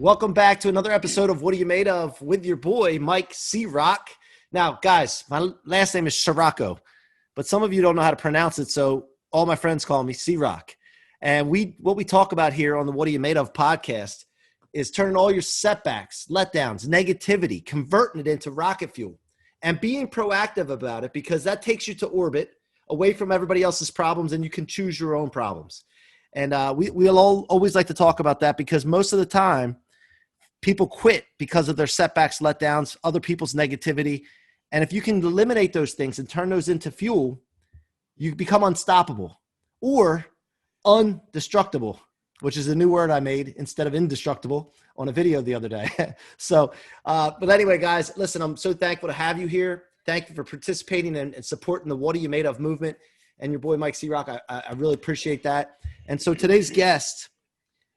Welcome back to another episode of What Are You Made Of with your boy, Mike C-Roc. Now, guys, my last name is Ciorrocco, but some of you don't know how to pronounce it, so all my friends call me C-Roc. And what we talk about here on the What Are You Made Of podcast is turning all your setbacks, letdowns, negativity, converting it into rocket fuel, and being proactive about it, because that takes you to orbit, away from everybody else's problems, and you can choose your own problems. And we'll always like to talk about that, because most of the time, people quit because of their setbacks, letdowns, other people's negativity. And if you can eliminate those things and turn those into fuel, you become unstoppable or undestructible, which is a new word I made instead of indestructible on a video the other day. But anyway, guys, listen, I'm so thankful to have you here. Thank you for participating and supporting the What Are You Made Of movement and your boy, Mike C-Roc. I really appreciate that. And so today's guest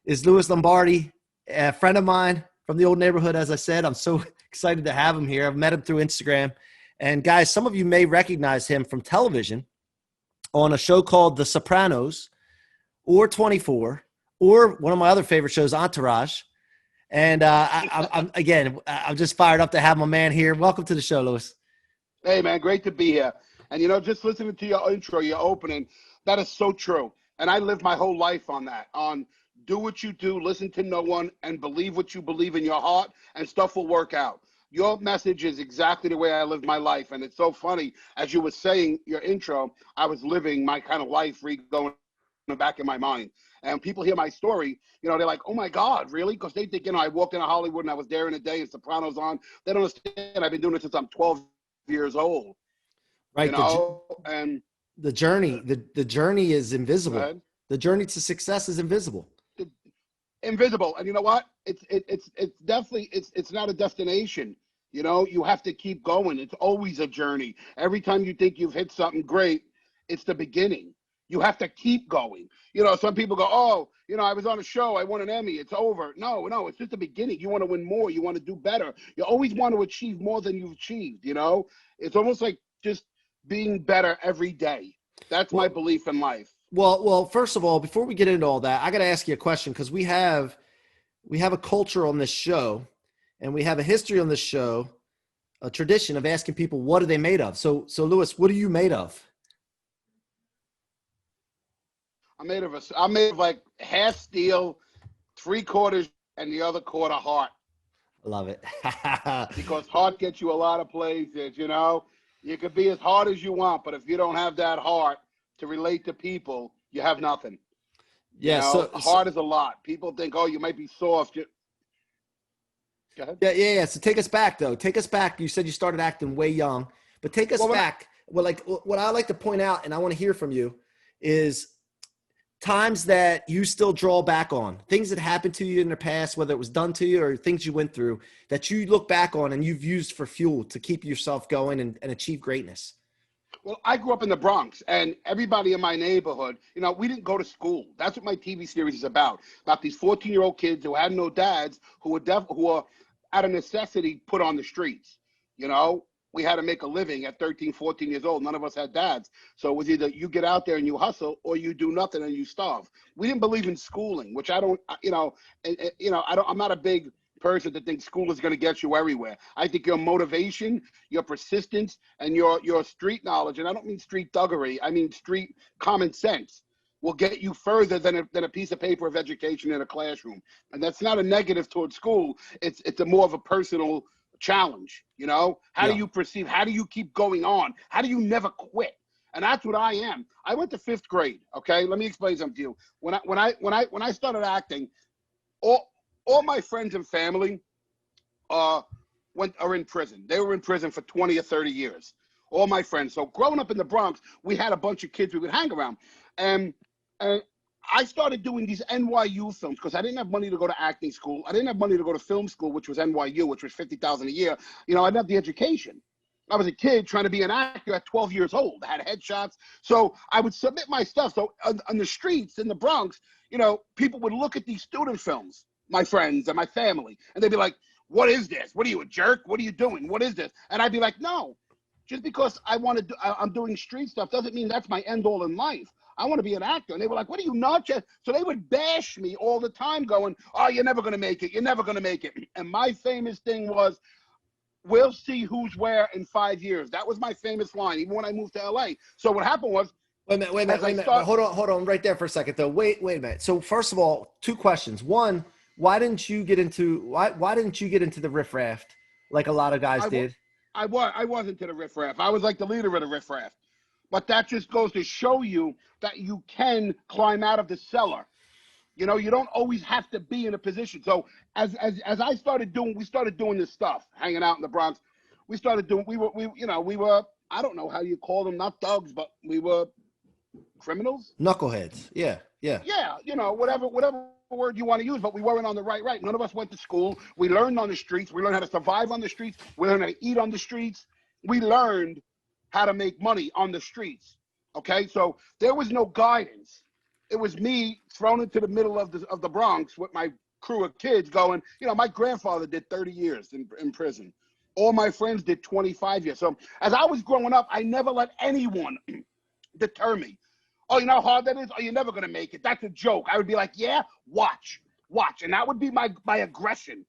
is Lombardi, a friend of mine from the old neighborhood. As I said, I'm so excited to have him here. I've met him through Instagram. And guys, some of you may recognize him from television on a show called The Sopranos or 24 or one of my other favorite shows, Entourage. And I'm just fired up to have my man here. Welcome to the show, Louis. Hey, man, great to be here. And, just listening to your intro, your opening, that is so true. And I live my whole life on that, on do what you do, listen to no one, and believe what you believe in your heart, and stuff will work out. Your message is exactly the way I live my life. And it's so funny, as you were saying your intro, I was living my kind of life going back in my mind. And people hear my story, they're like, oh my God, really? Because they think, I walked into Hollywood and I was there in a day and Sopranos on. They don't understand. I've been doing it since I'm 12 years old. Right. And the journey is invisible. The journey to success is invisible. Invisible. And you know what? It's definitely, it's not a destination. You have to keep going. It's always a journey. Every time you think you've hit something great, it's the beginning. You have to keep going. Some people go, oh, I was on a show, I won an Emmy, it's over. No, it's just the beginning. You want to win more. You want to do better. You always want to achieve more than you've achieved. It's almost like just being better every day. That's my belief in life. Well, first of all, before we get into all that, I got to ask you a question, because we have a culture on this show, and we have a history on this show, a tradition of asking people, what are they made of? So Louis, what are you made of? I'm made of like half steel, 3/4, and the other quarter heart. I love it. Because heart gets you a lot of places, You could be as hard as you want, but if you don't have that heart to relate to people, you have nothing. Yeah, heart is a lot. People think, oh, you might be soft. Go ahead. Yeah. So take us back, though. Take us back. You said you started acting way young, but take us back. What I like to point out, and I want to hear from you, is times that you still draw back on, things that happened to you in the past, whether it was done to you or things you went through, that you look back on and you've used for fuel to keep yourself going and achieve greatness. Well, I grew up in the Bronx, and everybody in my neighborhood, we didn't go to school. That's what my TV series is about these 14-year-old kids who had no dads, who were out of necessity put on the streets. We had to make a living at 13, 14 years old. None of us had dads. So it was either you get out there and you hustle, or you do nothing and you starve. We didn't believe in schooling, which I'm not a big person that thinks school is going to get you everywhere. I think your motivation, your persistence, and your street knowledge, and I don't mean street thuggery, I mean street common sense, will get you further than a piece of paper of education in a classroom. And that's not a negative towards school. It's a more of a personal challenge. How do you perceive? How do you keep going on? How do you never quit? And that's what I am. I went to 5th grade. Okay, let me explain something to you. When I started acting, all my friends and family are in prison. They were in prison for 20 or 30 years. All my friends. So growing up in the Bronx, we had a bunch of kids we would hang around, and I started doing these NYU films because I didn't have money to go to acting school. I didn't have money to go to film school, which was NYU, which was $50,000 a year. I didn't have the education. I was a kid trying to be an actor at 12 years old. I had headshots. So I would submit my stuff. So on the streets in the Bronx, people would look at these student films, my friends and my family, and they'd be like, what is this? What are you, a jerk? What are you doing? What is this? And I'd be like, no, just because I'm doing street stuff doesn't mean that's my end all in life. I want to be an actor. And they were like, what are you not yet? So they would bash me all the time going, oh, you're never going to make it. You're never going to make it. And my famous thing was, we'll see who's where in 5 years. That was my famous line, even when I moved to LA. So what happened was, Wait a minute. Hold on right there for a second though. Wait a minute. So first of all, two questions. One, why didn't you get into the riffraff like a lot of guys did? I wasn't to the riffraff. I was like the leader of the riffraff. But that just goes to show you that you can climb out of the cellar. You know, you don't always have to be in a position. So as we started doing this stuff, hanging out in the Bronx. We were, I don't know how you call them, not thugs, but we were criminals. Knuckleheads. Yeah. Yeah, you know, whatever word you want to use, but we weren't on the right. None of us went to school. We learned on the streets. We learned how to survive on the streets. We learned how to eat on the streets. We learned how to make money on the streets. Okay, so there was no guidance. It was me thrown into the middle of the Bronx with my crew of kids going, you know, my grandfather did 30 years in prison. All my friends did 25 years. So as I was growing up, I never let anyone deter me. Oh, you know how hard that is? Oh, you're never going to make it. That's a joke. I would be like, yeah, watch. And that would be my aggression.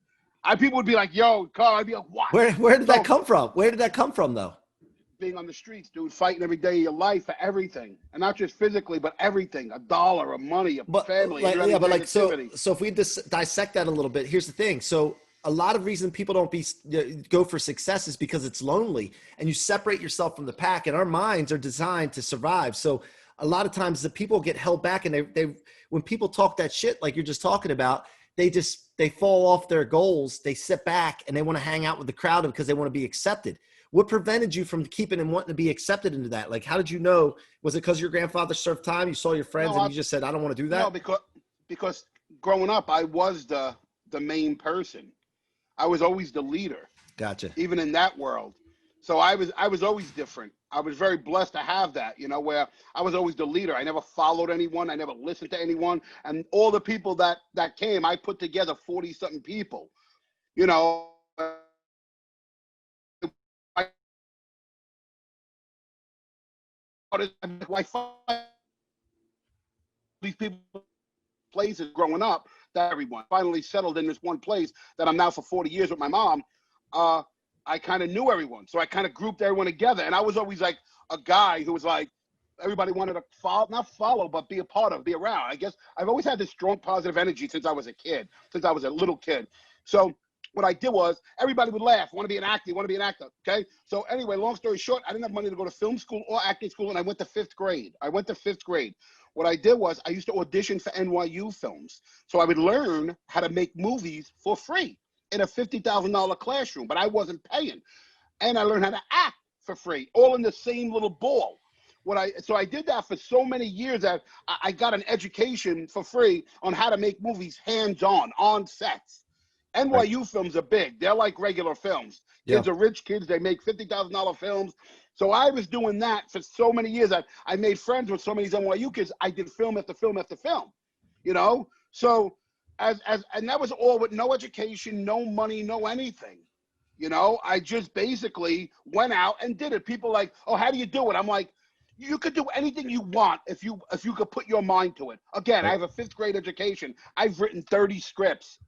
People would be like, yo, Carl, I'd be like, watch. Where did that come from? Where did that come from, though? Being on the streets, dude, fighting every day of your life for everything. And not just physically, but everything. A dollar, a money, a family. So if we dissect that a little bit, here's the thing. So a lot of reason people don't go for success is because it's lonely and you separate yourself from the pack, and our minds are designed to survive. So a lot of times the people get held back, and they when people talk that shit like you're just talking about, they fall off their goals. They sit back and they want to hang out with the crowd because they want to be accepted. What prevented you from keeping and wanting to be accepted into that? Like, how did you know? Was it because your grandfather served time? You saw your friends and you just said, I don't want to do that? No, because growing up, I was the main person. I was always the leader. Gotcha. Even in that world. So I was always different. I was very blessed to have that, you know, where I was always the leader. I never followed anyone. I never listened to anyone. And all the people that came, I put together 40-something people, you know. These people, places growing up, that everyone finally settled in this one place that I'm now for 40 years with my mom. I kind of knew everyone. So I kind of grouped everyone together. And I was always like a guy who was like, everybody wanted to not follow, but be a part of, be around. I guess I've always had this strong positive energy since I was a kid, since I was a little kid. So what I did was everybody would laugh, want to be an actor, okay? So anyway, long story short, I didn't have money to go to film school or acting school, and I went to fifth grade. What I did was I used to audition for NYU films. So I would learn how to make movies for free in a $50,000 classroom, but I wasn't paying. And I learned how to act for free, all in the same little ball. So I did that for so many years that I got an education for free on how to make movies hands-on, on sets. NYU films are big. They're like regular films. Kids are rich kids. They make $50,000 films. So I was doing that for so many years that I made friends with so many NYU kids. I did film after film after film, you know? So and that was all with no education, no money, no anything. You know, I just basically went out and did it. People like, oh, how do you do it? I'm like, you could do anything you want if you could put your mind to it. Again, I have a fifth grade education. I've written 30 scripts.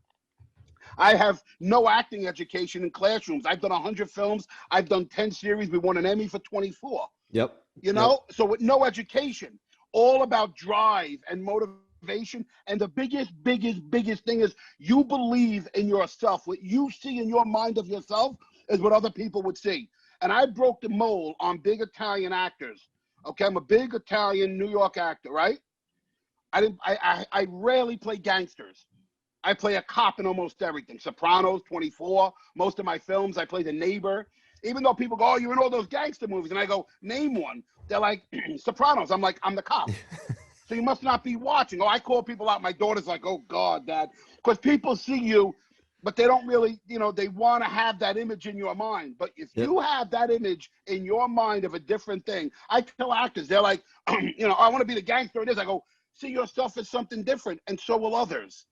I have no acting education in classrooms. I've done 100 films. I've done 10 series. We won an Emmy for 24. Yep. You know, so with no education, all about drive and motivation. And the biggest thing is you believe in yourself. What you see in your mind of yourself is what other people would see. And I broke the mold on big Italian actors. Okay, I'm a big Italian New York actor, right? I rarely play gangsters. I play a cop in almost everything. Sopranos, 24. Most of my films, I play the neighbor. Even though people go, oh, you're in all those gangster movies. And I go, name one. They're like, Sopranos. I'm like, I'm the cop. So you must not be watching. Oh, I call people out. My daughter's like, oh, God, Dad. Because people see you, but they don't really, you know, they want to have that image in your mind. But if you have that image in your mind of a different thing, I tell actors, they're like, you know, I want to be the gangster it is. I go, see yourself as something different, and so will others.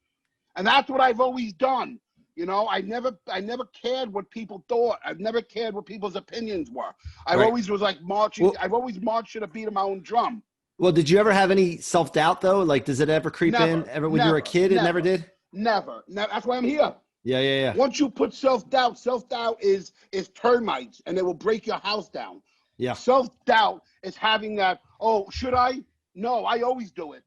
And that's what I've always done. You know, I never cared what people thought. I've never cared what people's opinions were. I always was like marching. I've always marched to the beat of my own drum. Well, did you ever have any self-doubt though? Like, does it ever creep in Never, ever when you were a never, kid? It never never, did? never. Now, that's why I'm here. Yeah, yeah, yeah. Once you put self-doubt is termites, and they will break your house down. Yeah. Self-doubt is having that, oh, should I? No, I always do it.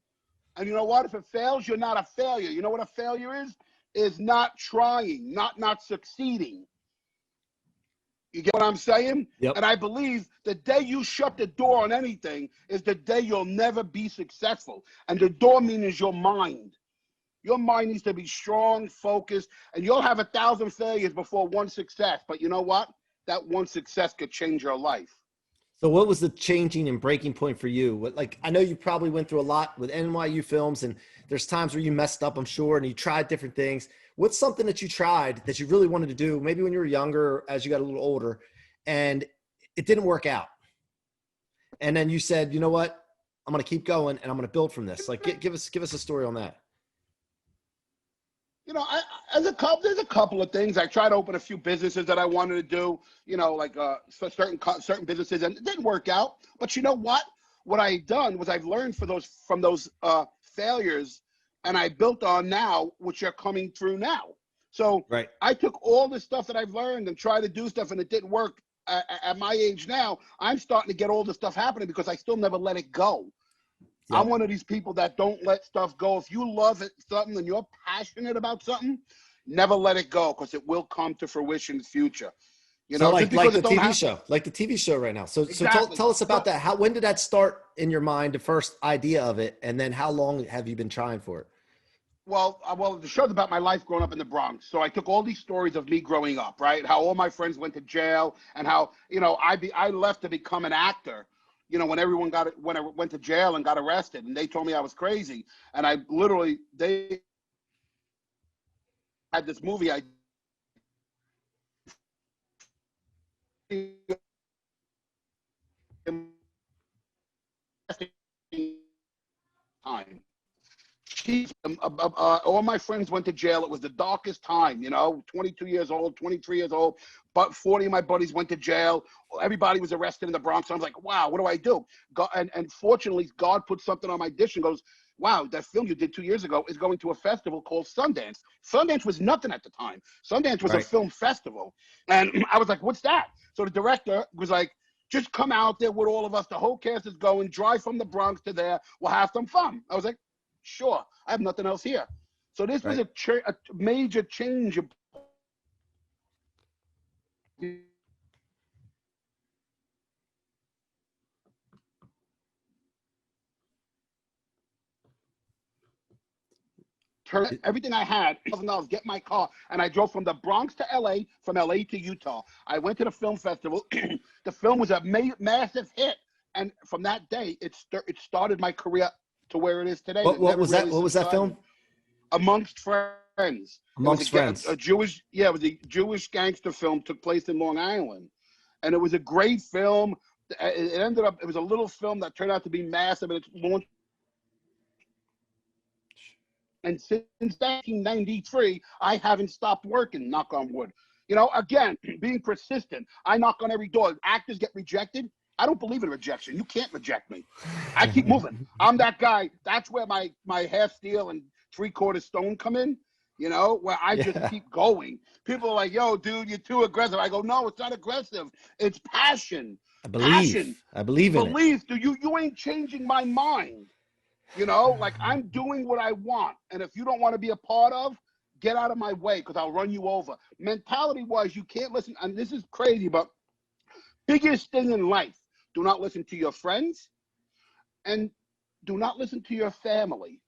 And you know what? If it fails, you're not a failure. You know what a failure is? Is not trying, not succeeding. You get what I'm saying? Yep. And I believe the day you shut the door on anything is the day you'll never be successful. And the door means your mind. Your mind needs to be strong, focused, and you'll have 1,000 failures before one success. But you know what? That one success could change your life. So what was the changing and breaking point for you? What, like, I know you probably went through a lot with NYU films, and there's times where you messed up, I'm sure, and you tried different things. What's something that you tried that you really wanted to do, maybe when you were younger, or as you got a little older, and it didn't work out? And then you said, you know what? I'm going to keep going and I'm going to build from this. Like, give us a story on that. You know, there's a couple of things. I tried to open a few businesses that I wanted to do, you know, like for certain businesses, and it didn't work out. But you know what? What I've done was I've learned from those failures, and I built on now, which are coming through now. So Right. I took all the stuff that I've learned and tried to do stuff, and it didn't work. At my age now, I'm starting to get all the stuff happening because I still never let it go. Yep. I'm one of these people that don't let stuff go. If you love something and you're passionate about something, never let it go, because it will come to fruition in the future. You So know, like just because the it don't TV happen. show, like the TV show right now. So Exactly. tell us about So, that. When did that start in your mind, the first idea of it, and then how long have you been trying for it? well, the show's about my life growing up in the Bronx. So I took all these stories of me growing up, right? How all my friends went to jail, and how, you know, I left to become an actor. You know, when when I went to jail and got arrested, and they told me I was crazy, and they had this movie I time. All my friends went to jail. It was the darkest time, you know, 22 years old, 23 years old, but 40 of my buddies went to jail. Everybody was arrested in the Bronx. I was like, wow, what do I do? And fortunately, God put something on my dish and goes, wow, that film you did 2 years ago is going to a festival called Sundance. Sundance was nothing at the time. Sundance was a Right. film festival. And I was like, what's that? So the director was like, just come out there with all of us. The whole cast is going, drive from the Bronx to there. We'll have some fun. I was like, sure, I have nothing else here. So this was Right. a major change of turn everything I had, $1,000, get my car, and I drove from the Bronx to LA, from LA to Utah. I went to the film festival. The film was a massive hit, and from that day, it started my career to where it is today. What was that? What was that film? Amongst Friends. Amongst Friends. A Jewish, yeah, it was a Jewish gangster film, took place in Long Island, and it was a great film. It ended up, it was a little film that turned out to be massive, and it's launched. And since 1993, I haven't stopped working, knock on wood. You know, again, being persistent. I knock on every door. Actors get rejected. I don't believe in rejection. You can't reject me. I keep moving. I'm that guy. That's where my half steel and 3/4 stone come in, you know, where I just Yeah. keep going. People are like, yo, dude, you're too aggressive. I go, no, it's not aggressive. It's passion. I Passion. believe. I believe in it. Belief. You ain't changing my mind. You know, like, I'm doing what I want. And if you don't want to be a part of, get out of my way, because I'll run you over. Mentality wise, you can't listen. And this is crazy, but biggest thing in life, do not listen to your friends, and do not listen to your family.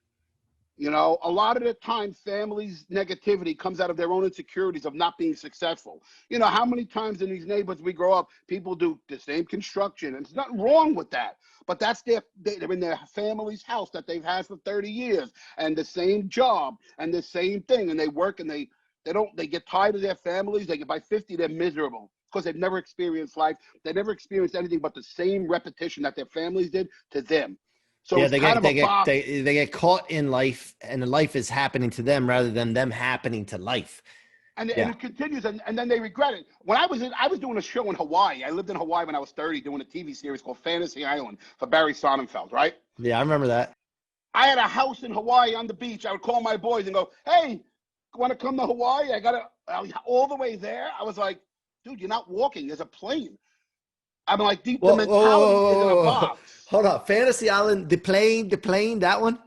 You know, a lot of the time, families' negativity comes out of their own insecurities of not being successful. You know, how many times in these neighborhoods we grow up, people do the same construction, and there's nothing wrong with that. But that's they're in their family's house that they've had for 30 years, and the same job and the same thing, and they work, and they get tired of their families. They get, by 50, they're miserable because they've never experienced life. They never experienced anything but the same repetition that their families did to them. So Yeah, it's kind of a box. they get caught in life, and the life is happening to them rather than them happening to life. And Yeah. it continues, and then they regret it. When I was doing a show in Hawaii. I lived in Hawaii when I was 30, doing a TV series called Fantasy Island for Barry Sonnenfeld, right? Yeah, I remember that. I had a house in Hawaii on the beach. I would call my boys and go, hey, want to come to Hawaii? I got to, all the way there. I was like, dude, you're not walking. There's a plane. I'm like, deep, the Whoa, whoa, mentality is in a whoa, whoa. box. Hold on. Fantasy Island, the plane, that one?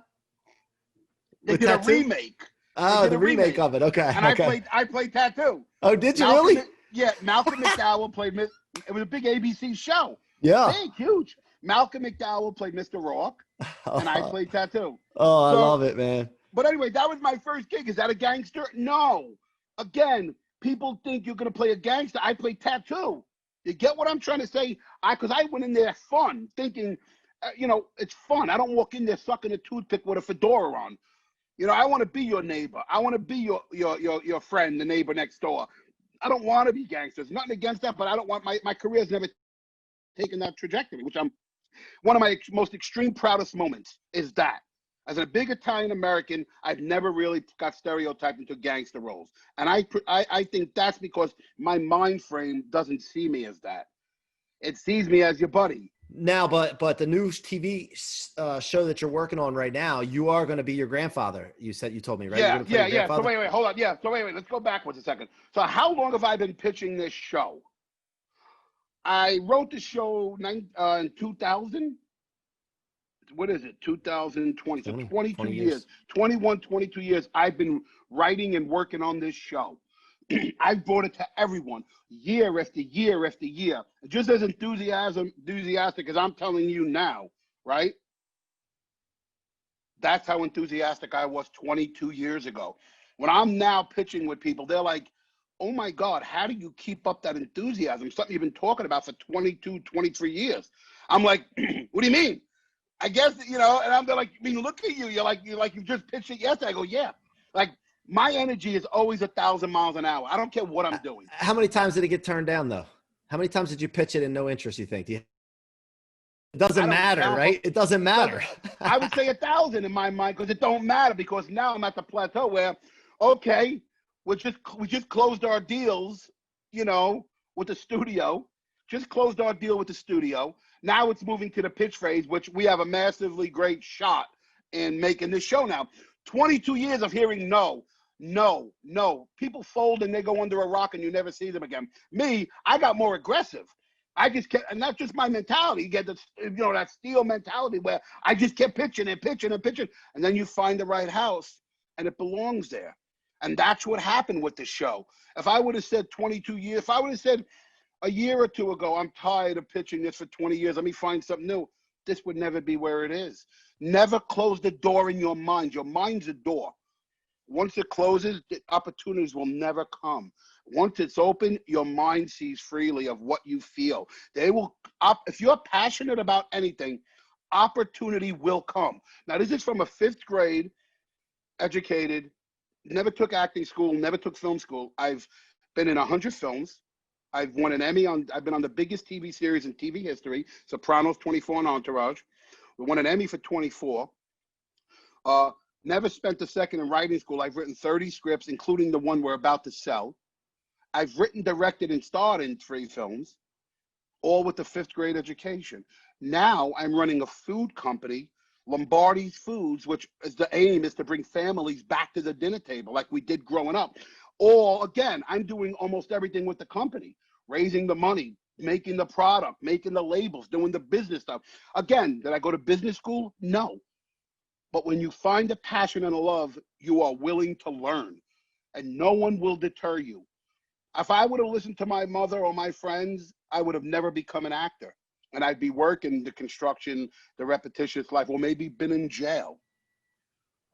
They The did a tattoo? remake. They Oh, did the a remake remake. of it. Okay, And okay. I played tattoo. Oh, did you Malcolm, really? yeah, Malcolm McDowell played, it was a big ABC show. Yeah. Big, huge. Malcolm McDowell played Mr. Rock, and I played tattoo. Oh, I So, love it, man. but anyway, that was my first gig. Is that a gangster? No. Again, people think you're going to play a gangster. I play tattoo. You get what I'm trying to say? Because I went in there fun, thinking, it's fun. I don't walk in there sucking a toothpick with a fedora on. I want to be your neighbor. I want to be your friend, the neighbor next door. I don't want to be gangsters. Nothing against that, but I don't want my career's never taken that trajectory, which I'm one of my most extreme proudest moments is that. As a big Italian American, I've never really got stereotyped into gangster roles. And I think that's because my mind frame doesn't see me as that. It sees me as your buddy. Now, but the new TV show that you're working on right now, you are going to be your grandfather. You told me, right? Yeah. So wait, hold on. Yeah. So wait. Let's go backwards a second. So how long have I been pitching this show? I wrote the show in 2000. What is it? 2020. So 22 years. 21, 22 years. I've been writing and working on this show. I brought it to everyone year after year after year. Just as enthusiastic as I'm telling you now, right? That's how enthusiastic I was 22 years ago. When I'm now pitching with people, they're like, oh my God, how do you keep up that enthusiasm? Something you've been talking about for 22, 23 years. I'm like, what do you mean? I guess, and I'm like, I mean, look at you. You're like you just pitched it yesterday. I go, yeah. Like, my energy is always 1,000 miles an hour. I don't care what I'm doing. How many times did it get turned down, though? How many times did you pitch it and no interest, you think? It doesn't matter, count, right? It doesn't matter. I would say 1,000 in my mind because it don't matter because now I'm at the plateau where, okay, we just closed our deals, with the studio. Just closed our deal with the studio. Now it's moving to the pitch phase, which we have a massively great shot in making this show now. 22 years of hearing no. People fold and they go under a rock and you never see them again. Me, I got more aggressive. I just kept, and that's just my mentality. You get this, that steel mentality where I just kept pitching and pitching and pitching. And then you find the right house and it belongs there. And that's what happened with the show. If I would have said 22 years, if I would have said a year or two ago, I'm tired of pitching this for 20 years, let me find something new, this would never be where it is. Never close the door in your mind. Your mind's a door. Once it closes, the opportunities will never come. Once it's open, your mind sees freely of what you feel. They will, if you're passionate about anything, opportunity will come. Now, this is from a 5th grade, educated, never took acting school, never took film school. I've been in 100 films. I've won an Emmy I've been on the biggest TV series in TV history, Sopranos, 24, and Entourage. We won an Emmy for 24. Never spent a second in writing school. I've written 30 scripts, including the one we're about to sell. I've written, directed, and starred in 3 films, all with a 5th grade education. Now I'm running a food company, Lombardi's Foods, which is the aim is to bring families back to the dinner table like we did growing up. Or again, I'm doing almost everything with the company, raising the money, making the product, making the labels, doing the business stuff. Again, did I go to business school? No. But when you find a passion and a love, you are willing to learn, and no one will deter you. If I would have listened to my mother or my friends, I would have never become an actor. And I'd be working the construction, the repetitious life, or maybe been in jail.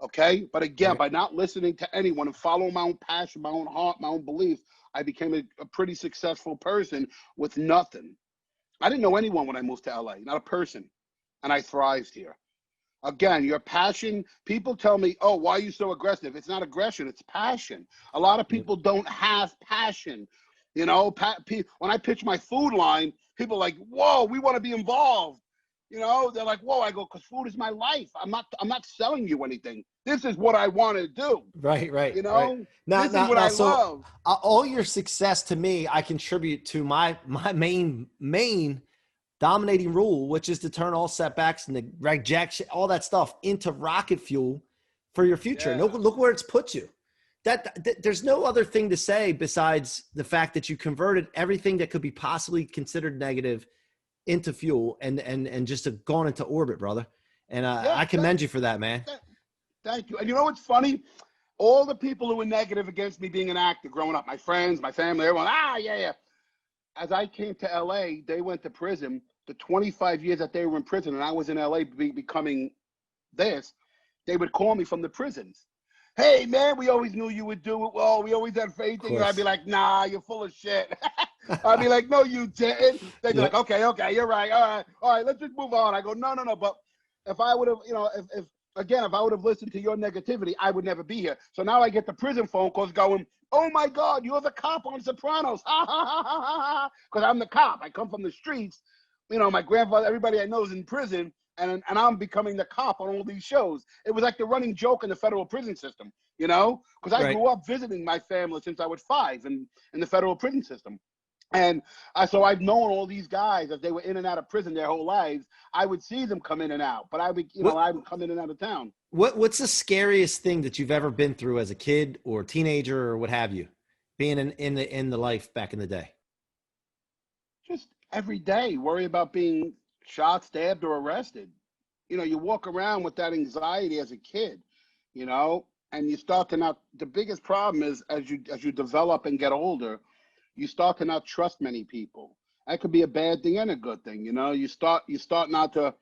Okay? But again, by not listening to anyone and following my own passion, my own heart, my own beliefs, I became a pretty successful person with nothing. I didn't know anyone when I moved to LA, not a person. And I thrived here. Again, your passion, people tell me, oh, why are you so aggressive? It's not aggression, it's passion. A lot of people don't have passion. When I pitch my food line, people are like, whoa, we want to be involved. They're like, whoa, I go, because food is my life. I'm not selling you anything. This is what I want to do. Right. Right. This is what I love. All your success to me, I contribute to my main dominating rule, which is to turn all setbacks and the rejection, all that stuff into rocket fuel for your future. Yeah. And look where it's put you. That there's no other thing to say besides the fact that you converted everything that could be possibly considered negative into fuel and just have gone into orbit, brother. And I commend you for that, man. Thank you. And you know what's funny? All the people who were negative against me being an actor growing up, my friends, my family, everyone, yeah. As I came to LA, they went to prison. The 25 years that they were in prison and I was in LA becoming this, they would call me from the prisons. Hey, man, we always knew you would do it well. We always had faith in you. I'd be like, nah, you're full of shit. I'd be like, no, you didn't. They'd be like, okay, you're right. All right, let's just move on. I go, no. But if I would have, if I would have listened to your negativity, I would never be here. So now I get the prison phone calls going, oh my God, you're the cop on Sopranos. Ha, ha, ha, ha, ha. Because I'm the cop. I come from the streets. My grandfather, everybody I know is in prison, and I'm becoming the cop on all these shows. It was like the running joke in the federal prison system, because I grew up visiting my family since I was 5 in the federal prison system. And so I've known all these guys as they were in and out of prison their whole lives. I would see them come in and out, but I would come in and out of town. What's the scariest thing that you've ever been through as a kid or teenager or what have you, being in the life back in the day? Just every day, worry about being shot, stabbed, or arrested. You walk around with that anxiety as a kid, and you start to not. The biggest problem is as you develop and get older, you start to not trust many people. That could be a bad thing and a good thing. You start not to,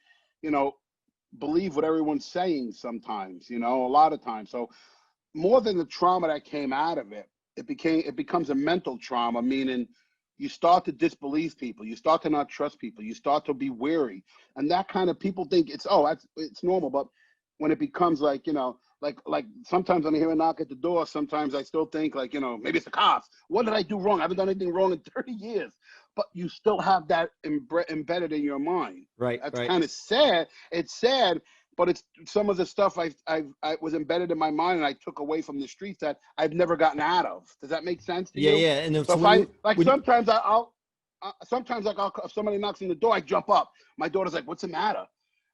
believe what everyone's saying sometimes. A lot of times. So more than the trauma that came out of it, it becomes a mental trauma, meaning you start to disbelieve people. You start to not trust people. You start to be weary. And that kind of people think it's normal. But when it becomes like sometimes when I hear a knock at the door, sometimes I still think maybe it's the cops. What did I do wrong? I haven't done anything wrong in 30 years. But you still have that embedded in your mind. Right. That's kind of sad. It's sad. But it's some of the stuff I was embedded in my mind and I took away from the streets that I've never gotten out of. Does that make sense to you? Yeah. And so sometimes if somebody knocks on the door, I jump up. My daughter's like, "What's the matter?"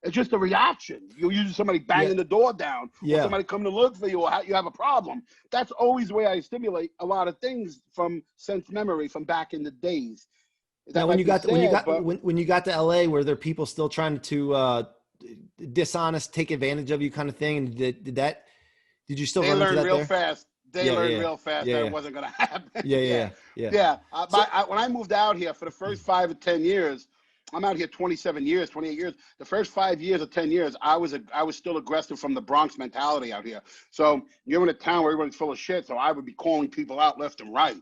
It's just a reaction. You usually somebody banging the door down, or somebody coming to look for you, or you have a problem. That's always the way I stimulate a lot of things from sense memory from back in the days. Now, when you got to LA, were there people still trying to dishonest, take advantage of you kind of thing? And did you still run into that real there? fast. They learned real fast that it wasn't going to happen. Yeah. When I moved out here for the first 5 or 10 years, I'm out here 27 years, 28 years. The first 5 years or 10 years, I was still aggressive from the Bronx mentality out here. So you're in a town where everybody's full of shit. So I would be calling people out left and right.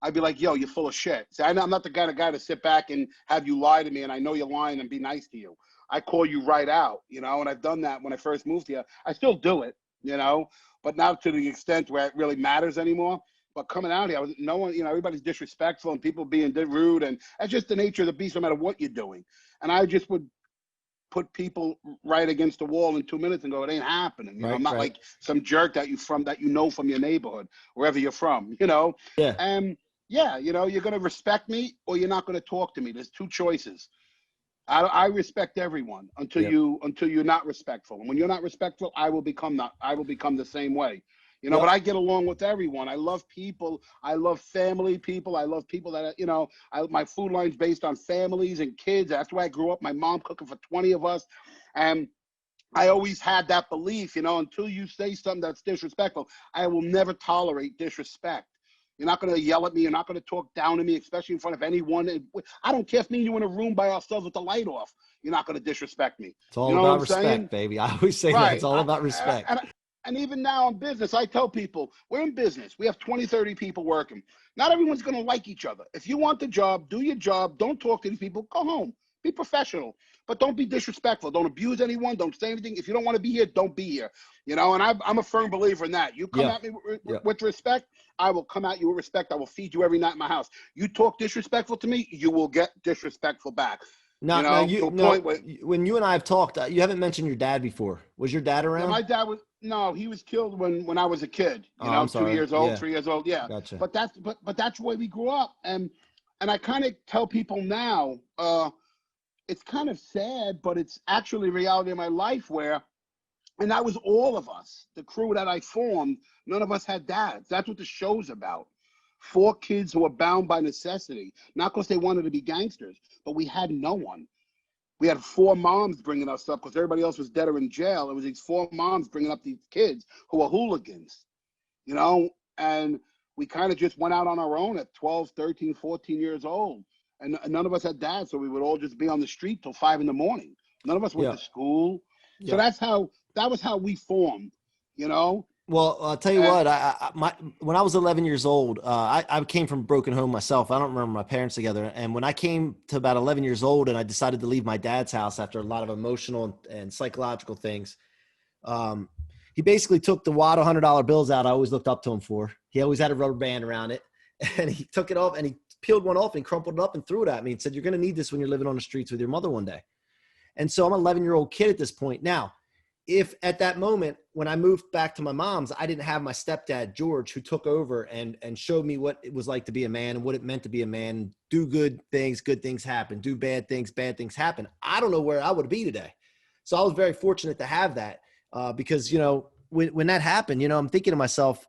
I'd be like, yo, you're full of shit. See, I'm not the kind of guy to sit back and have you lie to me and I know you're lying and be nice to you. I call you right out, and I've done that when I first moved here. I still do it, but not to the extent where it really matters anymore. But coming out here, everybody's disrespectful and people being rude. And that's just the nature of the beast no matter what you're doing. And I just would put people right against the wall in 2 minutes and go, it ain't happening. I'm not like some jerk that from your neighborhood, wherever you're from, Yeah. And you're going to respect me or you're not going to talk to me. There's 2 choices. I respect everyone until you're not respectful. And when you're not respectful, I will become the same way. But I get along with everyone. I love people. I love family people. I love people that, my food line's based on families and kids. That's where I grew up. My mom cooking for 20 of us. And I always had that belief, until you say something that's disrespectful, I will never tolerate disrespect. You're not going to yell at me. You're not going to talk down to me, especially in front of anyone. I don't care if me and you in a room by ourselves with the light off. You're not going to disrespect me. It's all about respect, baby. I always say that. It's all about respect. And even now in business, I tell people, we're in business. We have 20, 30 people working. Not everyone's going to like each other. If you want the job, do your job. Don't talk to these people. Go home. Be professional. But don't be disrespectful. Don't abuse anyone. Don't say anything. If you don't want to be here, don't be here. And I'm a firm believer in that. You come at me with respect, I will come at you with respect. I will feed you every night in my house. You talk disrespectful to me, you will get disrespectful back. When you and I have talked, you haven't mentioned your dad before. Was your dad around? My dad he was killed when I was a kid. 2 years old, 3 years old. Yeah. Gotcha. But that's the way we grew up. And I kind of tell people now, it's kind of sad, but it's actually reality of my life and that was all of us, the crew that I formed. None of us had dads. That's what the show's about. 4 kids who were bound by necessity, not because they wanted to be gangsters, but we had no one. We had 4 moms bringing us up because everybody else was dead or in jail. It was these 4 moms bringing up these kids who were hooligans, and we kind of just went out on our own at 12, 13, 14 years old. And none of us had dads, so we would all just be on the street till 5 in the morning. None of us went to school. So that was how we formed, Well, I'll tell you what. When I was 11 years old, I came from a broken home myself. I don't remember my parents together. And when I came to about 11 years old, and I decided to leave my dad's house after a lot of emotional and psychological things, he basically took the wad of $100 bills out I always looked up to him for. He always had a rubber band around it, and he took it off and he peeled one off and crumpled it up and threw it at me and said, "You're going to need this when you're living on the streets with your mother one day." And so I'm an 11-year-old kid at this point. Now, if at that moment, when I moved back to my mom's, I didn't have my stepdad, George, who took over and showed me what it was like to be a man and what it meant to be a man, do good things happen, do bad things happen, I don't know where I would be today. So I was very fortunate to have that because, when that happened, I'm thinking to myself,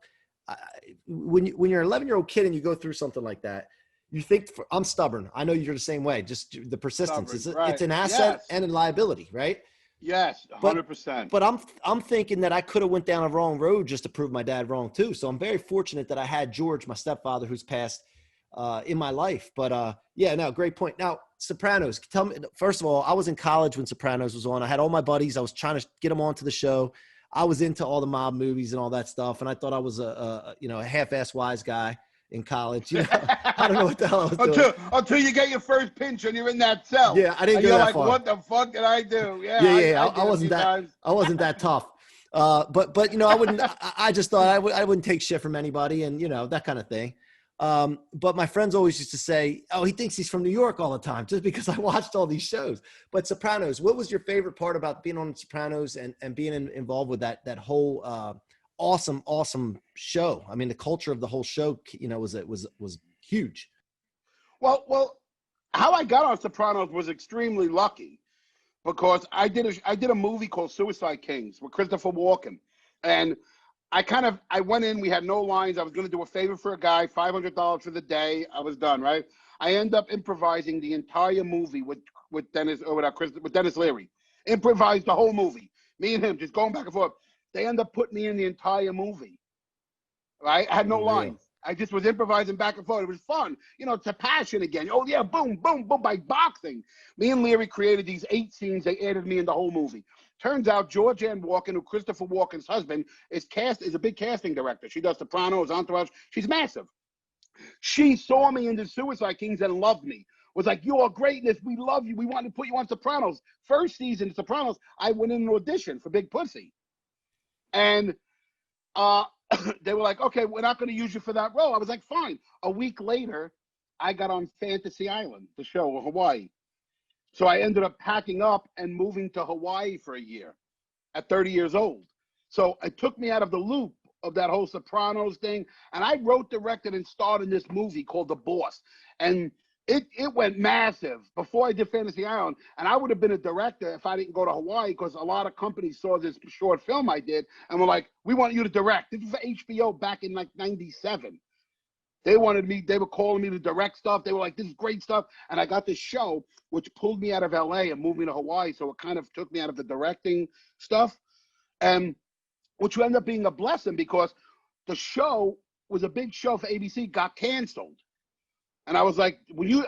when you're an 11-year-old kid and you go through something like that, you think, I'm stubborn. I know you're the same way, just the persistence. It's an asset and a liability, right? Yes, 100%. But I'm thinking that I could have went down a wrong road just to prove my dad wrong too. So I'm very fortunate that I had George, my stepfather, who's passed in my life. But great point. Now, Sopranos, tell me, first of all, I was in college when Sopranos was on. I had all my buddies. I was trying to get them onto the show. I was into all the mob movies and all that stuff. And I thought I was a half-ass wise guy in college. I don't know what the hell I was doing. Until you get your first pinch and you're in that cell. Yeah, I didn't go that far. What the fuck did I do? I wasn't that tough. But I just thought I wouldn't take shit from anybody and, that kind of thing. But my friends always used to say, "Oh, he thinks he's from New York all the time," just because I watched all these shows. But Sopranos, what was your favorite part about being on Sopranos and being involved with that whole awesome show? I mean, the culture of the whole show, was huge. Well, how I got on Sopranos was extremely lucky because I did a movie called Suicide Kings with Christopher Walken, and I went in. We had no lines. I was going to do a favor for a guy, $500 for the day. I was done. Right. I end up improvising the entire movie with Dennis Leary. Improvised the whole movie. Me and him just going back and forth. They end up putting me in the entire movie. Right. I had no lines. I just was improvising back and forth. It was fun. It's a passion again. Oh yeah, boom, boom, boom, by boxing. Me and Leary created these 8 scenes. They added me in the whole movie. Turns out Georgianne Walken, who Christopher Walken's husband is a big casting director. She does Sopranos, Entourage. She's massive. She saw me in the Suicide Kings and loved me. Was like, "You're greatness. We love you. We want to put you on Sopranos." First season of Sopranos, I went in an audition for Big Pussy. And they were like, "Okay, we're not going to use you for that role." I was like, "Fine." A week later, I got on Fantasy Island, the show, Hawaii. So I ended up packing up and moving to Hawaii for a year at 30 years old. So it took me out of the loop of that whole Sopranos thing. And I wrote, directed, and starred in this movie called The Boss. And it went massive before I did Fantasy Island. And I would have been a director if I didn't go to Hawaii, because a lot of companies saw this short film I did and were like, "We want you to direct." This was for HBO back in like 97. They wanted me, they were calling me to direct stuff. They were like, "This is great stuff." And I got this show, which pulled me out of LA and moved me to Hawaii. So it kind of took me out of the directing stuff, and which ended up being a blessing because the show was a big show for ABC, got canceled. And I was like, when you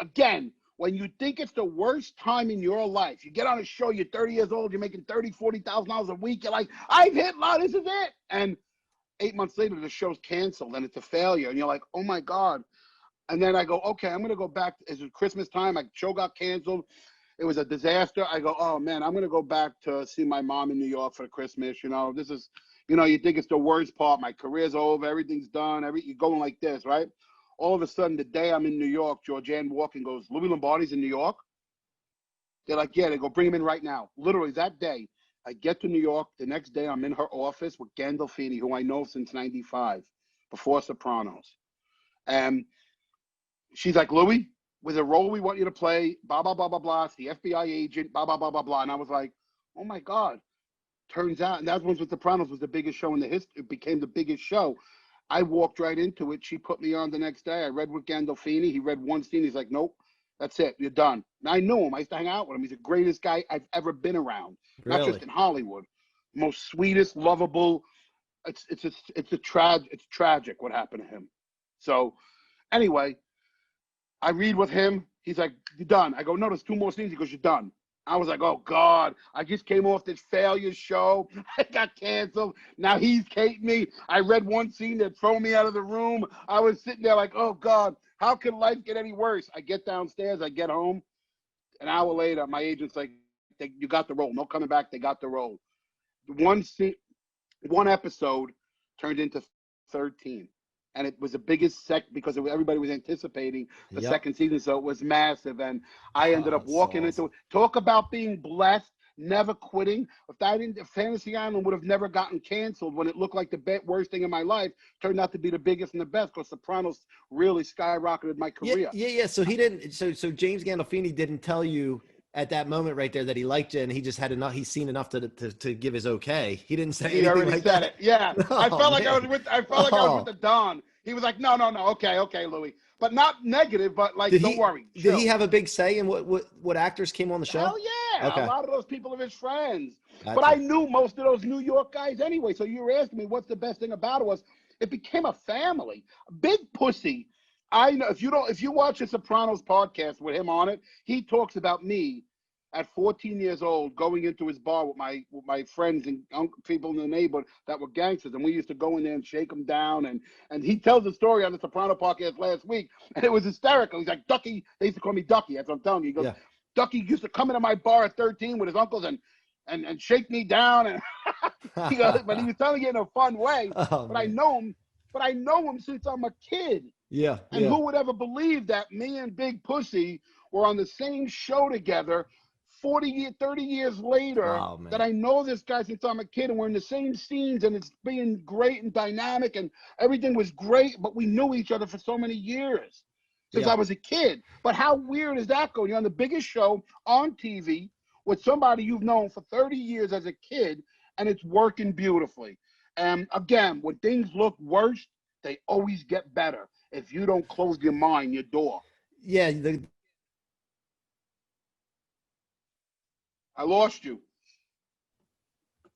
think it's the worst time in your life, you get on a show, you're 30 years old, you're making $30,000, $40,000 a week. You're like, "I've hit love, this is it." And 8 months later, the show's canceled and it's a failure. And you're like, "Oh my God." And then I go, "Okay, I'm going to go back." It's Christmas time. My show got canceled. It was a disaster. I go, "Oh man, I'm going to go back to see my mom in New York for Christmas." This is, you think it's the worst part. My career's over. Everything's done. You're going like this, right? All of a sudden, the day I'm in New York, Georgianne Walken goes, "Louis Lombardi's in New York?" They're like, "Yeah." They go, "Bring him in right now." Literally that day, I get to New York. The next day, I'm in her office with Gandolfini, who I know since '95, before Sopranos. And she's like, "Louis, with a role we want you to play, blah, blah, blah, blah, blah. It's the FBI agent, blah, blah, blah, blah, blah. And I was like, oh my God. Turns out, and that was with Sopranos was the biggest show in the history. It became the biggest show. I walked right into it. She put me on the next day. I read with Gandolfini. He read one scene. He's like, nope, that's it. You're done. And I knew him. I used to hang out with him. He's the greatest guy I've ever been around. Really? Not just in Hollywood. Most sweetest, lovable. It's tragic what happened to him. So anyway, I read with him. He's like, you're done. I go, no, there's 2 more scenes. He goes, you're done. I was like, oh, God, I just came off this failure show. I got canceled. Now he's hating me. I read one scene that threw me out of the room. I was sitting there like, oh, God, how can life get any worse? I get downstairs. I get home. An hour later, my agent's like, you got the role. No coming back. They got the role. One episode turned into 13. And it was the biggest because everybody was anticipating the second season, so it was massive. And I ended up walking into it. Talk about being blessed, never quitting. If Fantasy Island would have never gotten canceled when it looked like the worst thing in my life, turned out to be the biggest and the best because Sopranos really skyrocketed my career. Yeah. So he didn't. So James Gandolfini didn't tell you at that moment right there that he liked you and he just had enough. He's seen enough to give his okay. He didn't say. He already like said that. It. Yeah, Oh, I felt like man. I was with. I felt like I was with the Don. He was like, no, okay, Louis, but not negative, but like, don't worry. Did he have a big say in what actors came on the show? Hell yeah, Okay. A lot of those people are his friends. Gotcha. But I knew most of those New York guys anyway. So you were asking me what's the best thing about it was it became a family. Big Pussy. I know if you watch the Sopranos podcast with him on it, he talks about me at 14 years old going into his bar with my friends and people in the neighborhood that were gangsters, and we used to go in there and shake them down. And he tells the story on the Soprano podcast last week, and it was hysterical. He's like, Ducky. They used to call me Ducky. That's what I'm telling you. He goes, Ducky used to come into my bar at 13 with his uncles and shake me down. And he goes, but he was telling it in a fun way. Oh, but man. I know him since I'm a kid. Yeah. And who would ever believe that me and Big Pussy were on the same show together 30 years later, that I know this guy since I'm a kid, and we're in the same scenes, and it's being great and dynamic, and everything was great, but we knew each other for so many years since I was a kid. But how weird is that going? You're on the biggest show on TV with somebody you've known for 30 years as a kid, and it's working beautifully. And again, when things look worse, they always get better if you don't close your mind, your door. Yeah. I lost you.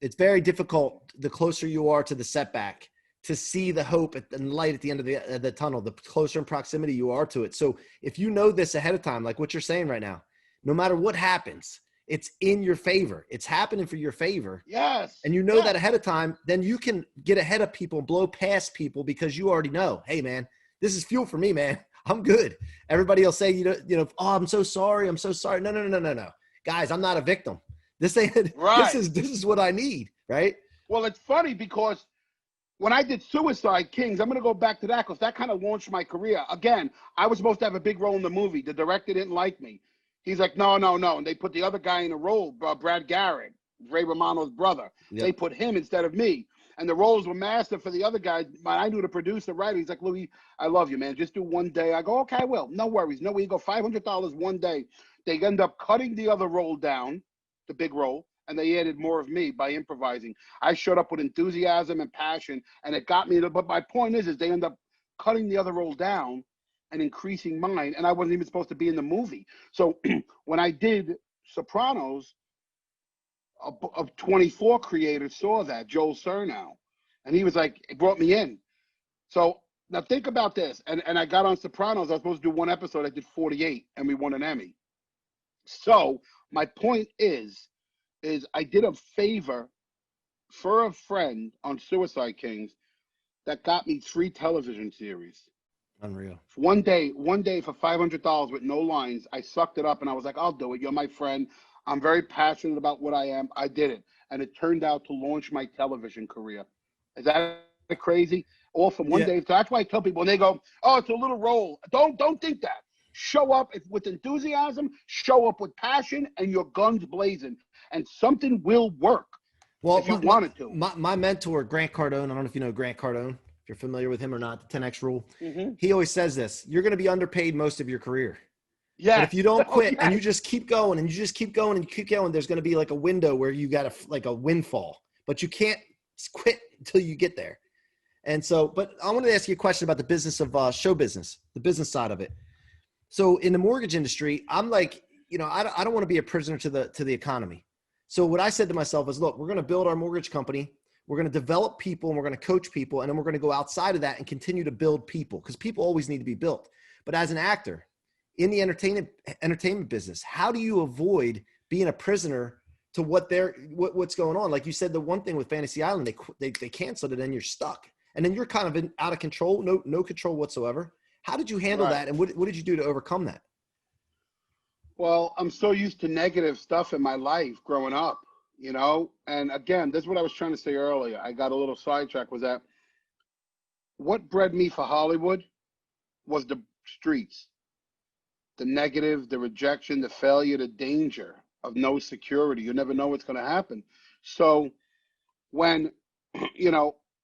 It's very difficult the closer you are to the setback to see the hope and light at the end of the tunnel, the closer in proximity you are to it. So if you know this ahead of time, like what you're saying right now, no matter what happens, it's in your favor. It's happening for your favor. Yes. And you know that ahead of time, then you can get ahead of people and blow past people because you already know, hey man, this is fuel for me, man. I'm good. Everybody will say, oh, I'm so sorry. I'm so sorry. No. Guys, I'm not a victim. This ain't right. This is what I need, right? Well, it's funny because when I did Suicide Kings, I'm going to go back to that because that kind of launched my career. Again, I was supposed to have a big role in the movie. The director didn't like me. He's like, no. And they put the other guy in the role, Brad Garrett, Ray Romano's brother. Yep. They put him instead of me. And the roles were massive for the other guys. I knew the producer, writer. He's like, Louis, I love you, man. Just do one day. I go, okay, I will. No worries. No, we go $500 one day. They end up cutting the other role down, the big role, and they added more of me by improvising. I showed up with enthusiasm and passion, and it got me. But my point is they end up cutting the other role down and increasing mine, and I wasn't even supposed to be in the movie. So when I did Sopranos, a 24 creator saw that, Joel Surnow, and he was like, it brought me in. So now think about this, and I got on Sopranos. I was supposed to do one episode. I did 48, and we won an Emmy. So my point is I did a favor for a friend on Suicide Kings that got me 3 television series. Unreal. One day for $500 with no lines, I sucked it up and I was like, I'll do it. You're my friend. I'm very passionate about what I am. I did it. And it turned out to launch my television career. Is that crazy? All from one day. So that's why I tell people when they go, oh, it's a little role. Don't think that. Show up with enthusiasm, show up with passion, and your guns blazing, and something will work. Well, if you wanted to. My mentor, Grant Cardone, I don't know if you know Grant Cardone, if you're familiar with him or not, the 10X rule. Mm-hmm. He always says this: you're going to be underpaid most of your career. But if Yes. you don't Oh, quit and you yes. just keep going and you just keep going and you keep going, there's going to be like a window where you got like a windfall, but you can't quit until you get there. And so, but I wanted to ask you a question about the business of show business, the business side of it. So in the mortgage industry, I'm like, I don't want to be a prisoner to the economy. So what I said to myself is, look, we're going to build our mortgage company. We're going to develop people and we're going to coach people. And then we're going to go outside of that and continue to build people because people always need to be built. But as an actor in the entertainment business, how do you avoid being a prisoner to what's going on? Like you said, the one thing with Fantasy Island, they canceled it and you're stuck. And then you're kind of out of control, no control whatsoever. How did you handle Right. that? And what did you do to overcome that? Well, I'm so used to negative stuff in my life growing up, And again, this is what I was trying to say earlier. I got a little sidetracked. Was that what bred me for Hollywood was the streets, the negative, the rejection, the failure, the danger of no security. You never know what's going to happen. So when,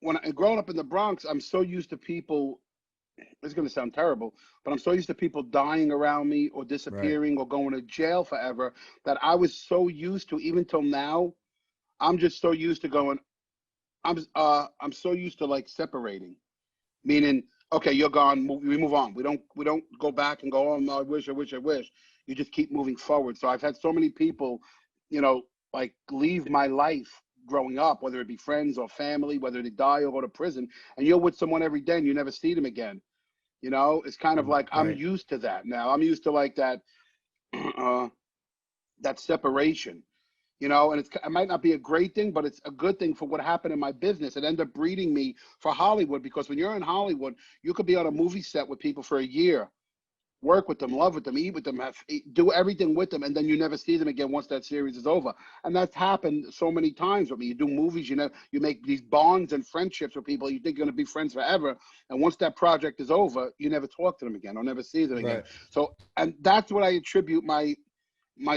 when growing up in the Bronx, I'm so used to people. This is going to sound terrible, but I'm so used to people dying around me or Right. disappearing or going to jail forever that I was so used to, even till now, I'm just so used to going, I'm so used to like separating, meaning, okay, you're gone, we move on. We don't go back and go, oh no, I wish. You just keep moving forward. So I've had so many people, like leave my life growing up, whether it be friends or family, whether they die or go to prison, and you're with someone every day and you never see them again. It's kind of like I'm Right. used to that now. I'm used to like that uh, that separation, and it might not be a great thing, but it's a good thing for what happened in my business. It ended up breeding me for Hollywood because when you're in Hollywood, you could be on a movie set with people for a year, work with them, love with them, eat with them, do everything with them, and then you never see them again once that series is over. And that's happened so many times with me. You do movies, you make these bonds and friendships with people you think you're going to be friends forever, and once that project is over, you never talk to them again or never see them again. Right. So, and that's what I attribute my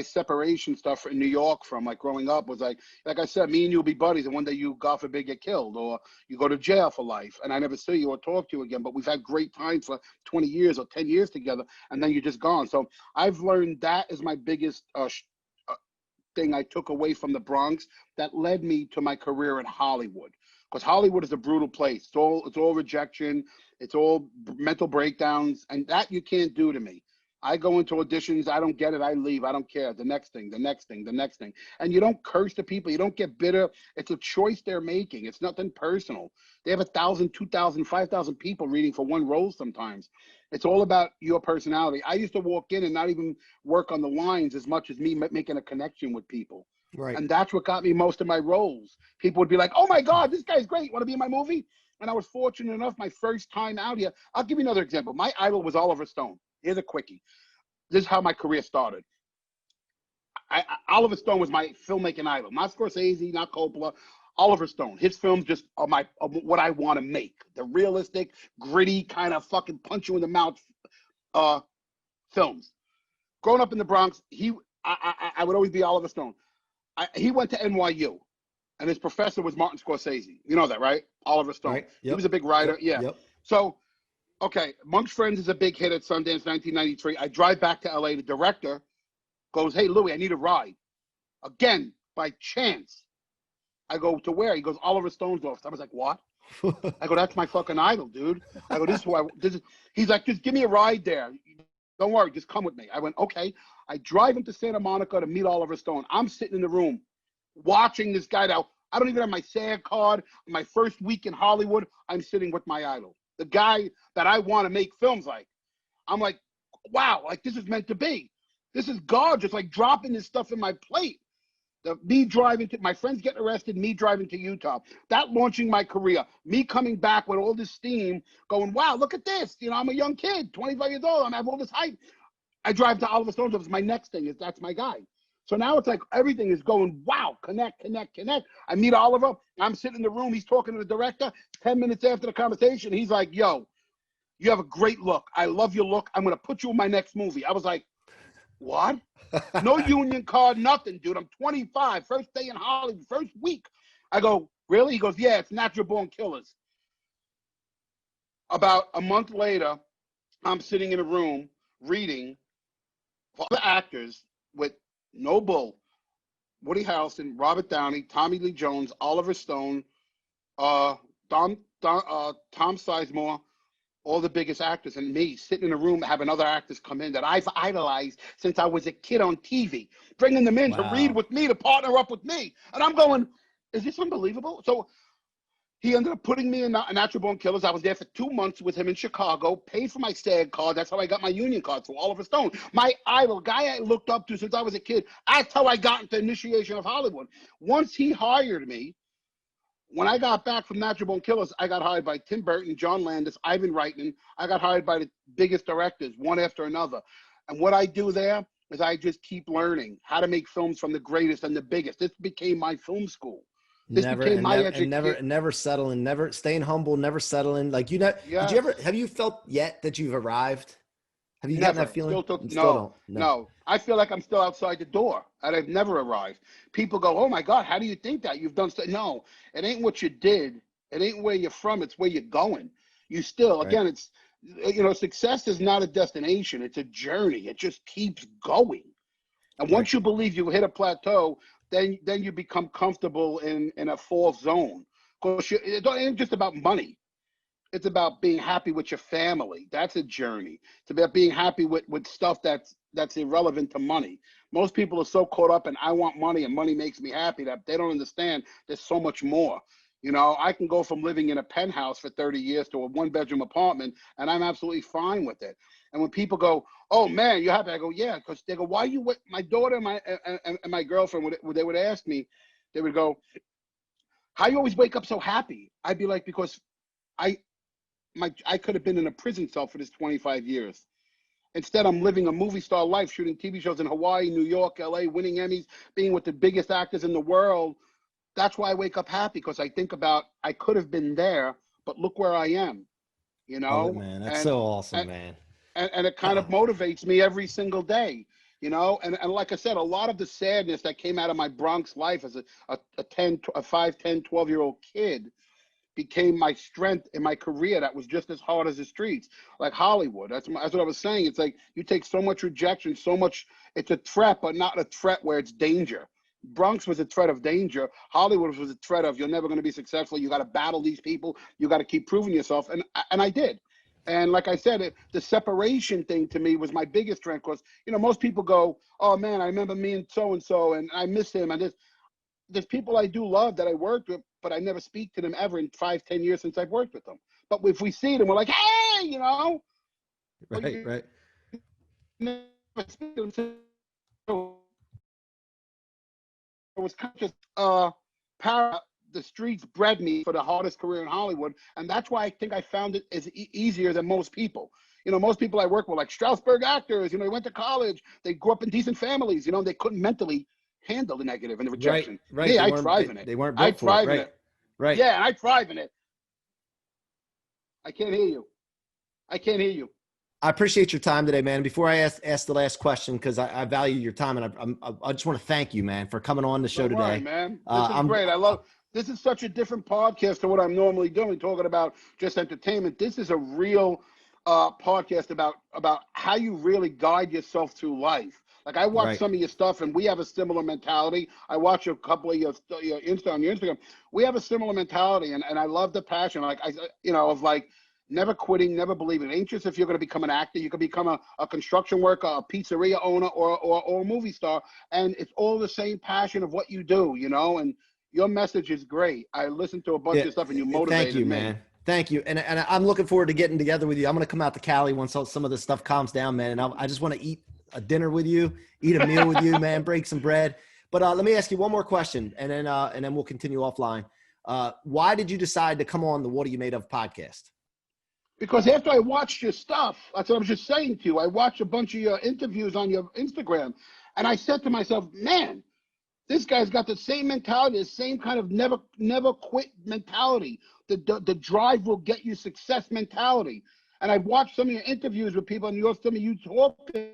separation stuff in New York from, like growing up, was like I said, me and you'll be buddies, and one day you, God forbid, get killed or you go to jail for life, and I never see you or talk to you again. But we've had great times for 20 years or 10 years together, and then you're just gone. So I've learned that is my biggest thing I took away from the Bronx that led me to my career in Hollywood. Because Hollywood is a brutal place. It's all rejection. It's all mental breakdowns, and that you can't do to me. I go into auditions, I don't get it, I leave, I don't care. The next thing, the next thing, the next thing. And you don't curse the people, you don't get bitter. It's a choice they're making. It's nothing personal. They have 1,000, 2,000, 5,000 people reading for one role sometimes. It's all about your personality. I used to walk in and not even work on the lines as much as me making a connection with people. Right. And that's what got me most of my roles. People would be like, oh my God, this guy's great. Want to be in my movie? And I was fortunate enough, my first time out here. I'll give you another example. My idol was Oliver Stone. Here's a quickie. This is how my career started. Oliver Stone was my filmmaking idol. Not Scorsese, not Coppola. Oliver Stone. His films just are what I want to make. The realistic, gritty, kind of fucking punch you in the mouth films. Growing up in the Bronx, I would always be Oliver Stone. He went to NYU, and his professor was Martin Scorsese. You know that, right? Oliver Stone. Right. He Yep. was a big writer. Yep. Yeah. Yep. So, okay, Monk's Friends is a big hit at Sundance 1993. I drive back to LA. The director goes, hey, Louis, I need a ride. Again, by chance. I go, to where? He goes, Oliver Stone's office. I was like, what? I go, that's my fucking idol, dude. I go, he's like, just give me a ride there. Don't worry, just come with me. I went, okay. I drive him to Santa Monica to meet Oliver Stone. I'm sitting in the room watching this guy now. I don't even have my SAG card. My first week in Hollywood, I'm sitting with my idol, the guy that I want to make films like. I'm like, wow, like this is meant to be. This is God just like dropping this stuff in my plate. Me driving to my friends getting arrested, me driving to Utah, that launching my career, me coming back with all this steam, going, wow, look at this. I'm a young kid, 25 years old. I have all this hype. I drive to Oliver Stone's office. My next thing is that's my guy. So now it's like everything is going, wow, connect. I meet Oliver. I'm sitting in the room. He's talking to the director. 10 minutes after the conversation, he's like, yo, you have a great look. I love your look. I'm going to put you in my next movie. I was like, what? No union card, nothing, dude. I'm 25, first day in Hollywood, first week. I go, really? He goes, yeah, it's Natural Born Killers. About a month later, I'm sitting in a room reading, for other actors with no bull, Woody Harrelson, Robert Downey, Tommy Lee Jones, Oliver Stone, uh, Tom Sizemore, all the biggest actors, and me sitting in a room having other actors come in that I've idolized since I was a kid on TV, bringing them in to read Wow. with me, to partner up with me. And I'm going, is this unbelievable? So he ended up putting me in Natural Born Killers. I was there for 2 months with him in Chicago, paid for my SAG card. That's how I got my union card through Oliver Stone. My idol, guy I looked up to since I was a kid. That's how I got into initiation of Hollywood. Once he hired me, when I got back from Natural Born Killers, I got hired by Tim Burton, John Landis, Ivan Reitman. I got hired by the biggest directors, one after another. And what I do there is I just keep learning how to make films from the greatest and the biggest. This became my film school. This became my education. Never settling, never staying humble, never settling. Like, you know, did you Yes. ever, have you felt yet that you've arrived? Have you gotten that Never. feeling? Still No, don't. No. no. I feel like I'm still outside the door and I've never arrived. People go, oh my God, how do you think that? You've done stuff. No, it ain't what you did. It ain't where you're from. It's where you're going. You still, Right. again, it's, you know, success is not a destination. It's a journey. It just keeps going. And once Right. you believe you hit a plateau, then you become comfortable in a false zone. Because it ain't just about money. It's about being happy with your family. That's a journey. It's about being happy with stuff that's irrelevant to money. Most people are so caught up in I want money and money makes me happy that they don't understand there's so much more. You know, I can go from living in a penthouse for 30 years to a one-bedroom apartment, and I'm absolutely fine with it. And when people go, "Oh man, you happy?" I go, "Yeah," because they go, "Why you?" My daughter and my girlfriend they would ask me, they would go, "How you always wake up so happy?" I'd be like, "Because I I could have been in a prison cell for this 25 years. Instead, I'm living a movie star life, shooting TV shows in Hawaii, New York, LA, winning Emmys, being with the biggest actors in the world. That's why I wake up happy, because I think about I could have been there, but look where I am, you Love it, know? man. That's And so awesome, and man. and it kind of motivates me every single day, you know? And like I said, a lot of the sadness that came out of my Bronx life as a 5, 10, 12-year-old kid became my strength in my career that was just as hard as the streets, like Hollywood. That's what I was saying. It's like you take so much rejection, so much, it's a threat, but not a threat where it's danger. Bronx was a threat of danger. Hollywood was a threat of you're never going to be successful. You got to battle these people. You got to keep proving yourself. And I did. And like I said, the separation thing to me was my biggest strength because, you know, most people go, oh man, I remember me and so, and I miss him. And there's people I do love that I worked with, but I never speak to them ever in 5, 10 years since I've worked with them. But if we see them, we're like, hey, you know, but Right. you Right. never speak to them. So it was kind of just the streets bred me for the hardest career in Hollywood, and that's why I think I found it as easier than most people. You know, most people I work with, like Strasberg actors, you know, they went to college, they grew up in decent families, you know, they couldn't mentally handle the negative and the Right. rejection. Right. Me, I thrive in it. They weren't I built for it. thrive in Right. it. Right. Yeah, and I thrive in it. I can't hear you. I can't hear you. I appreciate your time today, man. Before I ask the last question, because I value your time, and I just want to thank you, man, for coming on the show Don't worry, today. man. This is I'm great. I love this is such a different podcast to what I'm normally doing, talking about just entertainment. This is a real podcast about how you really guide yourself through life. Like I watch right. some of your stuff, and we have a similar mentality. I watch a couple of your Instagram. We have a similar mentality, and I love the passion. Like of like never quitting, never believing. It ain't just if you're going to become an actor. You could become a construction worker, a pizzeria owner, or a movie star, and it's all the same passion of what you do, you know. And your message is great. I listened to a bunch Yeah. of stuff, and you Thank you, motivated me. man. Thank you. And I'm looking forward to getting together with you. I'm going to come out to Cali once some of this stuff calms down, man. And I just want to eat a dinner with you, eat a meal with you, man, break some bread. But let me ask you one more question, and then we'll continue offline. Why did you decide to come on the What Are You Made Of podcast? Because after I watched your stuff, that's what I was just saying to you. I watched a bunch of your interviews on your Instagram, and I said to myself, man, this guy's got the same mentality, the same kind of never quit mentality. The drive will get you success mentality. And I watched some of your interviews with people, and some of you talking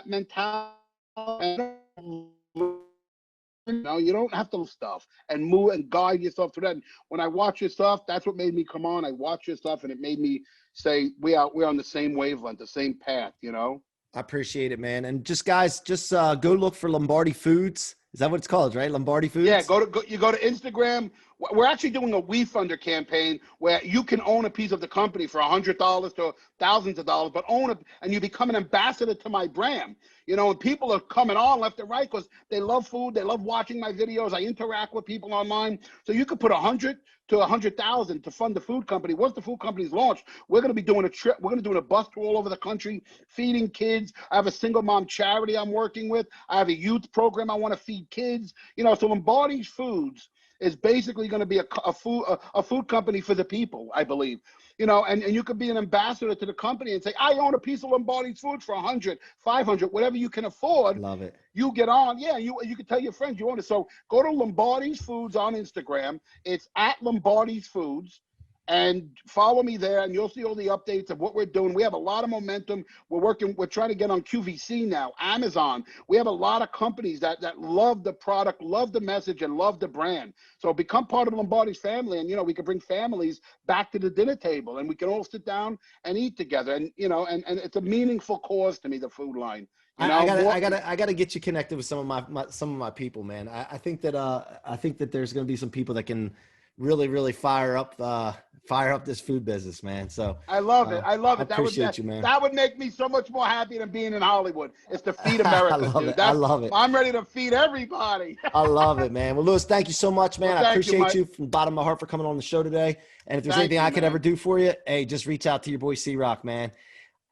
mentality. You don't have to stuff and move and guide yourself through that. And when I watch your stuff, that's what made me come on. I watch your stuff, and it made me say we're on the same wavelength, the same path. I appreciate it, man. And just guys, go look for Lombardi Foods. Is that what it's called, right? Lombardi Foods? Yeah, you go to Instagram. We're actually doing a WeFunder campaign where you can own a piece of the company for $100 to thousands of dollars, but own it, and you become an ambassador to my brand. And people are coming on left and right because they love food, they love watching my videos. I interact with people online, so you could put 100 to 100,000 to fund the food company. Once the food company's launched, we're going to be doing a trip. We're going to do a bus tour all over the country, feeding kids. I have a single mom charity I'm working with. I have a youth program I want to feed kids. So Lombardi's Foods is basically going to be a food company for the people, I believe. And you could be an ambassador to the company and say, I own a piece of Lombardi's Foods for 100, 500, whatever you can afford. Love it. You get on. Yeah, you can tell your friends you own it. So go to Lombardi's Foods on Instagram. It's at Lombardi's Foods. And follow me there, and you'll see all the updates of what we're doing. We have a lot of momentum. We're trying to get on QVC now, Amazon. We have a lot of companies that love the product, love the message, and love the brand. So become part of Lombardi's family, and we can bring families back to the dinner table, and we can all sit down and eat together. And and it's a meaningful cause to me, the food line. I gotta get you connected with some of my people, man. I think that there's gonna be some people that can really fire up this food business, man. So I love it. I love it. I appreciate you, man. That would make me so much more happy than being in Hollywood. It's to feed America, dude. I love it. I'm ready to feed everybody. I love it, man. Well, Lewis, thank you so much, man. I appreciate you from the bottom of my heart for coming on the show today. And if there's anything I could ever do for you, hey, just reach out to your boy C-Roc, man.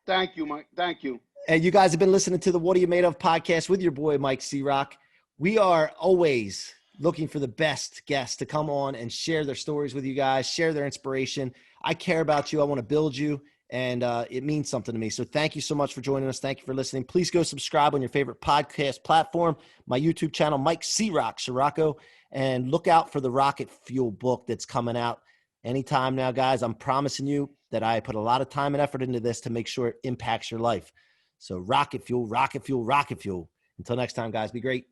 Thank you, Mike. Thank you. And you guys have been listening to the What Are You Made Of podcast with your boy, Mike C-Roc. We are always looking for the best guests to come on and share their stories with you guys, share their inspiration. I care about you. I want to build you, and it means something to me. So thank you so much for joining us. Thank you for listening. Please go subscribe on your favorite podcast platform, my YouTube channel, Mike C-Roc, Ciorrocco, and look out for the Rocket Fuel book that's coming out anytime now, guys. I'm promising you that I put a lot of time and effort into this to make sure it impacts your life. So Rocket Fuel, Rocket Fuel, Rocket Fuel. Until next time, guys, be great.